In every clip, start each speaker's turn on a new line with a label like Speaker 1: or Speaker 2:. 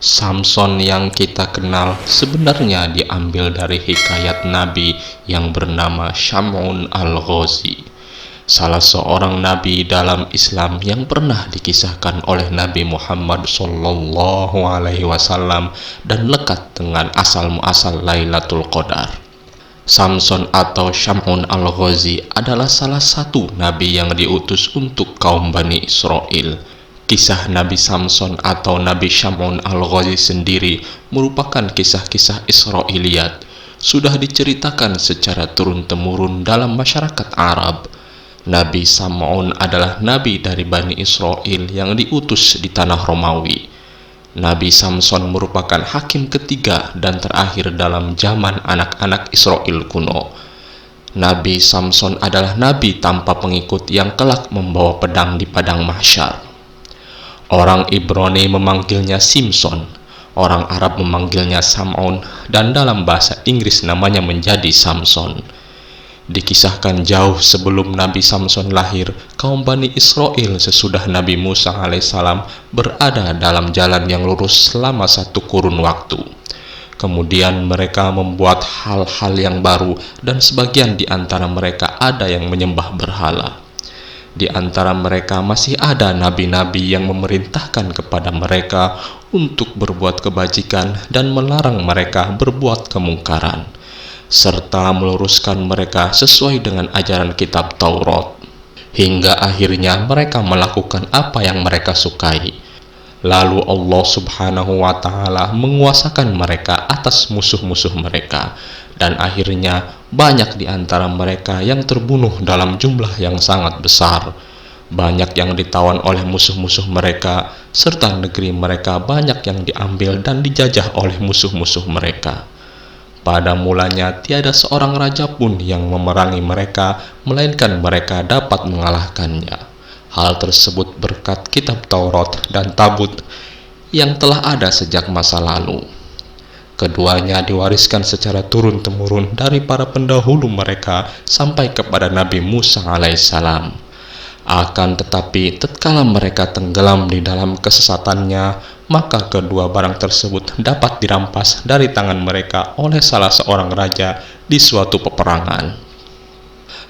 Speaker 1: Samson yang kita kenal sebenarnya diambil dari hikayat Nabi yang bernama Sham'un al-Ghazi, salah seorang nabi dalam Islam yang pernah dikisahkan oleh Nabi Muhammad SAW dan lekat dengan asal-muasal Lailatul Qadar. Samson atau Sham'un al-Ghazi adalah salah satu nabi yang diutus untuk kaum Bani Israel. Kisah Nabi Samson atau Nabi Sham'un al-Ghazi sendiri merupakan kisah-kisah Israiliyat. Sudah diceritakan secara turun-temurun dalam masyarakat Arab. Nabi Sam'un adalah nabi dari Bani Israel yang diutus di tanah Romawi. Nabi Samson merupakan hakim ketiga dan terakhir dalam zaman anak-anak Israel kuno. Nabi Samson adalah nabi tanpa pengikut yang kelak membawa pedang di padang mahsyar. Orang Ibrani memanggilnya Simson, orang Arab memanggilnya Sam'un, dan dalam bahasa Inggris namanya menjadi Samson. Dikisahkan jauh sebelum Nabi Samson lahir, kaum Bani Israel sesudah Nabi Musa alaihissalam berada dalam jalan yang lurus selama satu kurun waktu. Kemudian mereka membuat hal-hal yang baru dan sebagian di antara mereka ada yang menyembah berhala. Di antara mereka masih ada nabi-nabi yang memerintahkan kepada mereka untuk berbuat kebajikan dan melarang mereka berbuat kemungkaran, serta meluruskan mereka sesuai dengan ajaran kitab Taurat. Hingga akhirnya mereka melakukan apa yang mereka sukai. Lalu Allah Subhanahu wa Ta'ala menguasakan mereka atas musuh-musuh mereka, dan akhirnya banyak di antara mereka yang terbunuh dalam jumlah yang sangat besar. Banyak yang ditawan oleh musuh-musuh mereka, serta negeri mereka banyak yang diambil dan dijajah oleh musuh-musuh mereka. Pada mulanya tiada seorang raja pun yang memerangi mereka, melainkan mereka dapat mengalahkannya. Hal tersebut berkat kitab Taurat dan Tabut yang telah ada sejak masa lalu. Keduanya diwariskan secara turun-temurun dari para pendahulu mereka sampai kepada Nabi Musa alaihissalam. Akan tetapi tatkala mereka tenggelam di dalam kesesatannya, maka kedua barang tersebut dapat dirampas dari tangan mereka oleh salah seorang raja di suatu peperangan.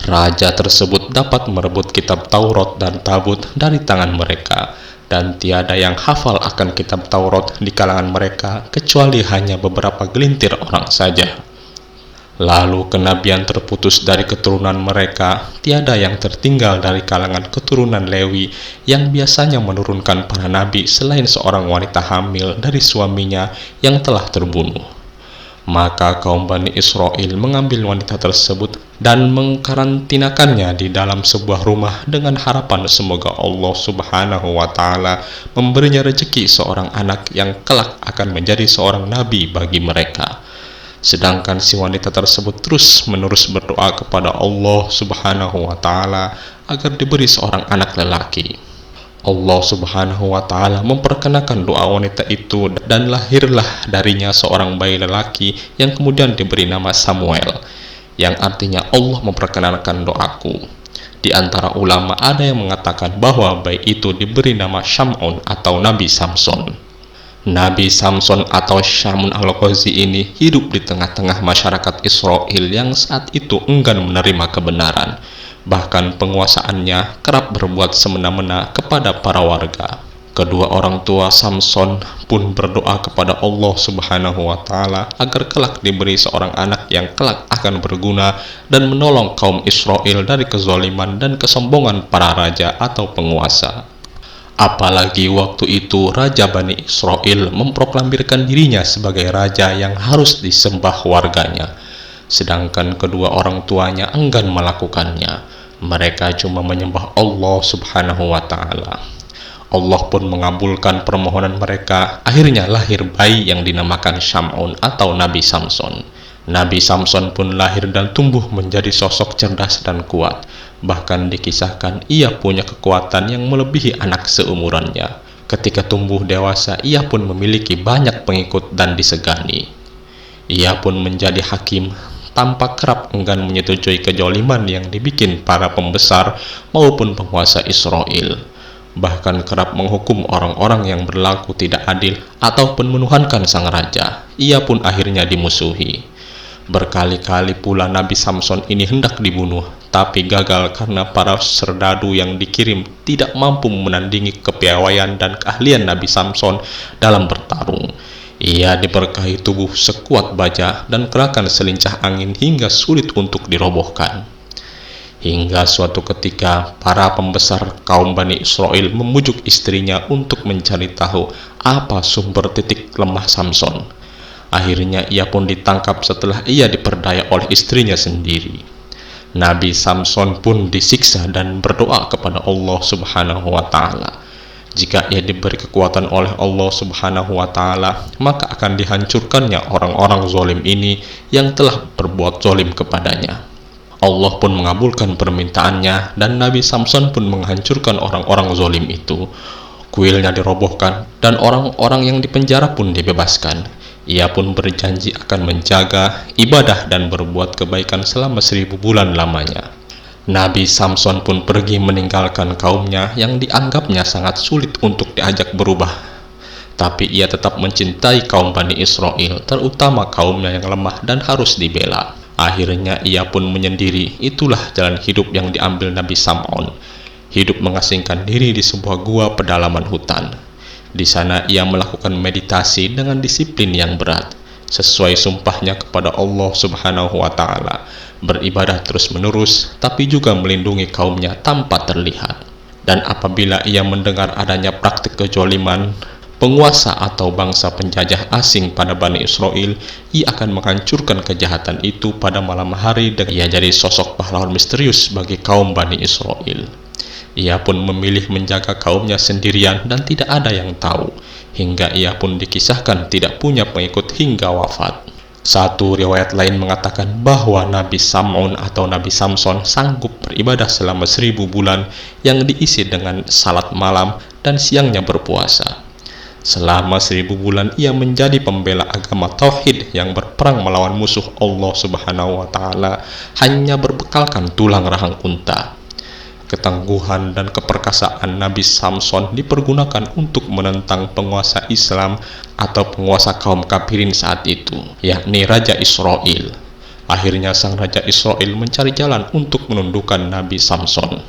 Speaker 1: Raja tersebut dapat merebut kitab Taurat dan Tabut dari tangan mereka, dan tiada yang hafal akan kitab Taurat di kalangan mereka kecuali hanya beberapa gelintir orang saja. Lalu kenabian terputus dari keturunan mereka, tiada yang tertinggal dari kalangan keturunan Lewi yang biasanya menurunkan para nabi selain seorang wanita hamil dari suaminya yang telah terbunuh. Maka kaum Bani Israel mengambil wanita tersebut dan mengkarantinakannya di dalam sebuah rumah dengan harapan semoga Allah Subhanahu wa Ta'ala memberinya rezeki seorang anak yang kelak akan menjadi seorang nabi bagi mereka. Sedangkan si wanita tersebut terus-menerus berdoa kepada Allah Subhanahu wa Ta'ala agar diberi seorang anak lelaki. Allah Subhanahu wa Ta'ala memperkenakan doa wanita itu dan lahirlah darinya seorang bayi lelaki yang kemudian diberi nama Samuel, yang artinya Allah memperkenalkan doaku. Di antara ulama ada yang mengatakan bahwa bayi itu diberi nama Sham'un atau Nabi Samson. Nabi Samson atau Sham'un al-Ghazi ini hidup di tengah-tengah masyarakat Israel yang saat itu enggan menerima kebenaran. Bahkan penguasaannya kerap berbuat semena-mena kepada para warga. Kedua orang tua Samson pun berdoa kepada Allah Subhanahu wa Ta'ala agar kelak diberi seorang anak yang kelak akan berguna dan menolong kaum Israel dari kezaliman dan kesombongan para raja atau penguasa. Apalagi waktu itu Raja Bani Israel memproklamirkan dirinya sebagai raja yang harus disembah warganya, sedangkan kedua orang tuanya enggan melakukannya. Mereka cuma menyembah Allah Subhanahu wa Ta'ala. Allah pun mengabulkan permohonan mereka. Akhirnya lahir bayi yang dinamakan Sham'un atau Nabi Samson. Nabi Samson pun lahir dan tumbuh menjadi sosok cerdas dan kuat. Bahkan dikisahkan ia punya kekuatan yang melebihi anak seumurannya. Ketika tumbuh dewasa, ia pun memiliki banyak pengikut dan disegani. Ia pun menjadi hakim, tampak kerap enggan menyetujui kejoliman yang dibikin para pembesar maupun penguasa Israel. bahkan kerap menghukum orang-orang yang berlaku tidak adil ataupun menuhankan sang raja. Ia pun akhirnya dimusuhi. Berkali-kali pula Nabi Samson ini hendak dibunuh, tapi gagal karena para serdadu yang dikirim tidak mampu menandingi kepiawaian dan keahlian Nabi Samson dalam bertarung. Ia diberkahi tubuh sekuat baja dan gerakan selincah angin hingga sulit untuk dirobohkan. Hingga suatu ketika, para pembesar kaum Bani Israel memujuk istrinya untuk mencari tahu apa sumber titik lemah Samson. Akhirnya ia pun ditangkap setelah ia diperdaya oleh istrinya sendiri. Nabi Samson pun disiksa dan berdoa kepada Allah Subhanahu wa Ta'ala. Jika ia diberi kekuatan oleh Allah Subhanahu wa Ta'ala, maka akan dihancurkannya orang-orang zalim ini yang telah berbuat zalim kepadanya. Allah pun mengabulkan permintaannya dan Nabi Samson pun menghancurkan orang-orang zalim itu. Kuilnya dirobohkan dan orang-orang yang dipenjara pun dibebaskan. Ia pun berjanji akan menjaga, ibadah dan berbuat kebaikan selama 1000 bulan lamanya. Nabi Samson pun pergi meninggalkan kaumnya yang dianggapnya sangat sulit untuk diajak berubah. Tapi ia tetap mencintai kaum Bani Israel, terutama kaumnya yang lemah dan harus dibela. Akhirnya ia pun menyendiri. Itulah jalan hidup yang diambil Nabi Sam'un. Hidup mengasingkan diri di sebuah gua pedalaman hutan. Di sana ia melakukan meditasi dengan disiplin yang berat, sesuai sumpahnya kepada Allah Subhanahu wa Ta'ala, beribadah terus-menerus, tapi juga melindungi kaumnya tanpa terlihat. Dan apabila ia mendengar adanya praktik kejoliman penguasa atau bangsa penjajah asing pada Bani Israel, ia akan menghancurkan kejahatan itu pada malam hari dan ia jadi sosok pahlawan misterius bagi kaum Bani Israel. Ia pun memilih menjaga kaumnya sendirian dan tidak ada yang tahu, hingga ia pun dikisahkan tidak punya pengikut hingga wafat. Satu riwayat lain mengatakan bahwa Nabi Sam'un atau Nabi Samson sanggup beribadah selama 1000 bulan yang diisi dengan salat malam dan siangnya berpuasa. Selama 1000 bulan ia menjadi pembela agama tauhid yang berperang melawan musuh Allah Subhanahu wa Ta'ala hanya berbekalkan tulang rahang unta. Ketangguhan dan keperkasaan Nabi Samson dipergunakan untuk menentang penguasa Islam atau penguasa kaum kafirin saat itu, yakni Raja Israel. Akhirnya sang Raja Israel mencari jalan untuk menundukkan Nabi Samson.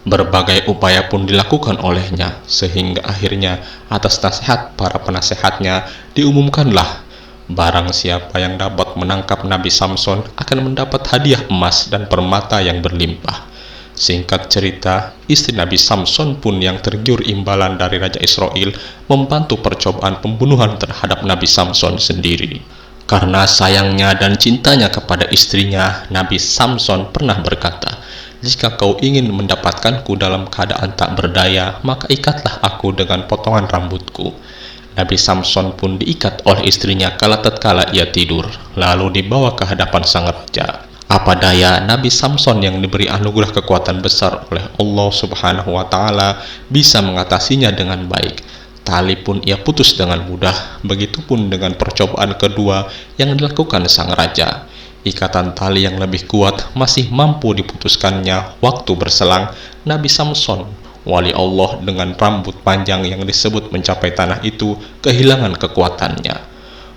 Speaker 1: Berbagai upaya pun dilakukan olehnya, sehingga akhirnya atas nasihat para penasehatnya diumumkanlah, barang siapa yang dapat menangkap Nabi Samson akan mendapat hadiah emas dan permata yang berlimpah. Singkat cerita, istri Nabi Samson pun yang tergiur imbalan dari Raja Israel membantu percobaan pembunuhan terhadap Nabi Samson sendiri. Karena sayangnya dan cintanya kepada istrinya, Nabi Samson pernah berkata, "Jika kau ingin mendapatkanku dalam keadaan tak berdaya, maka ikatlah aku dengan potongan rambutku." Nabi Samson pun diikat oleh istrinya tatkala ia tidur, lalu dibawa ke hadapan sang raja. Apa daya, Nabi Samson yang diberi anugerah kekuatan besar oleh Allah Subhanahu wa Ta'ala bisa mengatasinya dengan baik. Tali pun ia putus dengan mudah, begitupun dengan percobaan kedua yang dilakukan sang raja. Ikatan tali yang lebih kuat masih mampu diputuskannya. Waktu berselang, Nabi Samson, wali Allah dengan rambut panjang yang disebut mencapai tanah itu, kehilangan kekuatannya.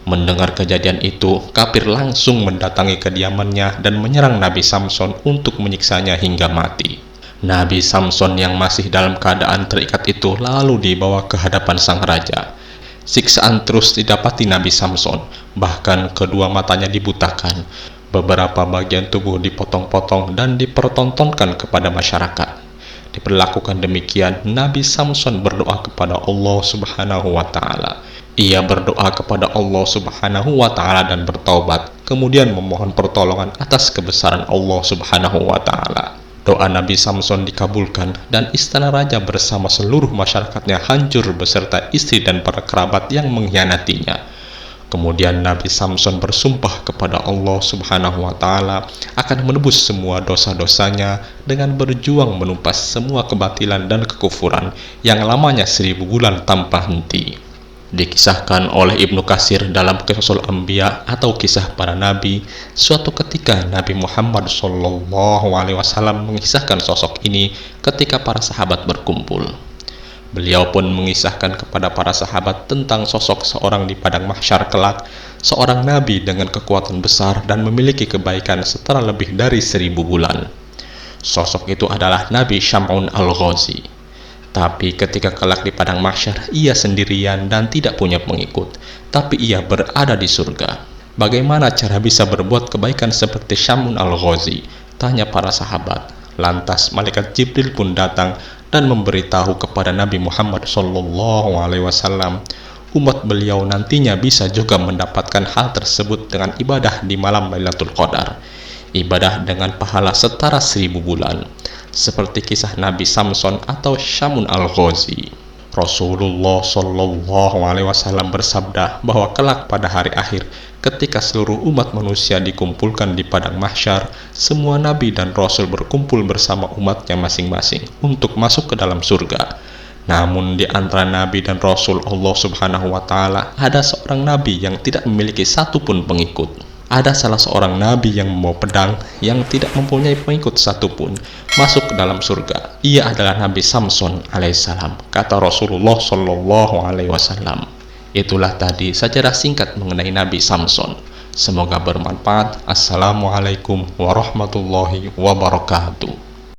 Speaker 1: Mendengar kejadian itu, kafir langsung mendatangi kediamannya dan menyerang Nabi Samson untuk menyiksanya hingga mati. Nabi Samson yang masih dalam keadaan terikat itu lalu dibawa ke hadapan sang raja. Siksaan terus didapati Nabi Samson, bahkan kedua matanya dibutakan. Beberapa bagian tubuh dipotong-potong dan dipertontonkan kepada masyarakat. Diperlakukan demikian, Nabi Samson berdoa kepada Allah Subhanahu wa Ta'ala. Ia berdoa kepada Allah Subhanahu wa Ta'ala dan bertaubat, kemudian memohon pertolongan atas kebesaran Allah Subhanahu wa Ta'ala. Doa Nabi Samson dikabulkan dan istana raja bersama seluruh masyarakatnya hancur beserta istri dan para kerabat yang mengkhianatinya. Kemudian Nabi Samson bersumpah kepada Allah Subhanahu wa Ta'ala akan menebus semua dosa-dosanya dengan berjuang menumpas semua kebatilan dan kekufuran yang lamanya 1000 bulan tanpa henti. Dikisahkan oleh Ibnu Katsir dalam Qisasul Anbiya atau kisah para nabi, suatu ketika Nabi Muhammad SAW mengisahkan sosok ini ketika para sahabat berkumpul. Beliau pun mengisahkan kepada para sahabat tentang sosok seorang di padang mahsyar kelak, seorang nabi dengan kekuatan besar dan memiliki kebaikan setara lebih dari 1000 bulan. Sosok itu adalah Nabi Syam'un al-Ghazi. Tapi ketika kelak di padang mahsyar, ia sendirian dan tidak punya pengikut, tapi ia berada di surga. Bagaimana cara bisa berbuat kebaikan seperti Syam'un al-Ghazi? Tanya para sahabat. Lantas malaikat Jibril pun datang dan memberitahu kepada Nabi Muhammad SAW, umat beliau nantinya bisa juga mendapatkan hal tersebut dengan ibadah di malam Lailatul Qadar, ibadah dengan pahala setara 1000 bulan, seperti kisah Nabi Samson atau Syam'un al-Ghazi. Rasulullah SAW bersabda bahwa kelak pada hari akhir, ketika seluruh umat manusia dikumpulkan di padang mahsyar, semua nabi dan rasul berkumpul bersama umatnya masing-masing untuk masuk ke dalam surga. Namun di antara nabi dan rasul Allah Subhanahu wa taala, ada seorang nabi yang tidak memiliki satupun pengikut. Ada salah seorang nabi yang membawa pedang yang tidak mempunyai pengikut satupun masuk ke dalam surga. Ia adalah Nabi Samson alaihissalam, kata Rasulullah SAW. Itulah tadi sejarah singkat mengenai Nabi Samson. Semoga bermanfaat. Assalamualaikum warahmatullahi wabarakatuh.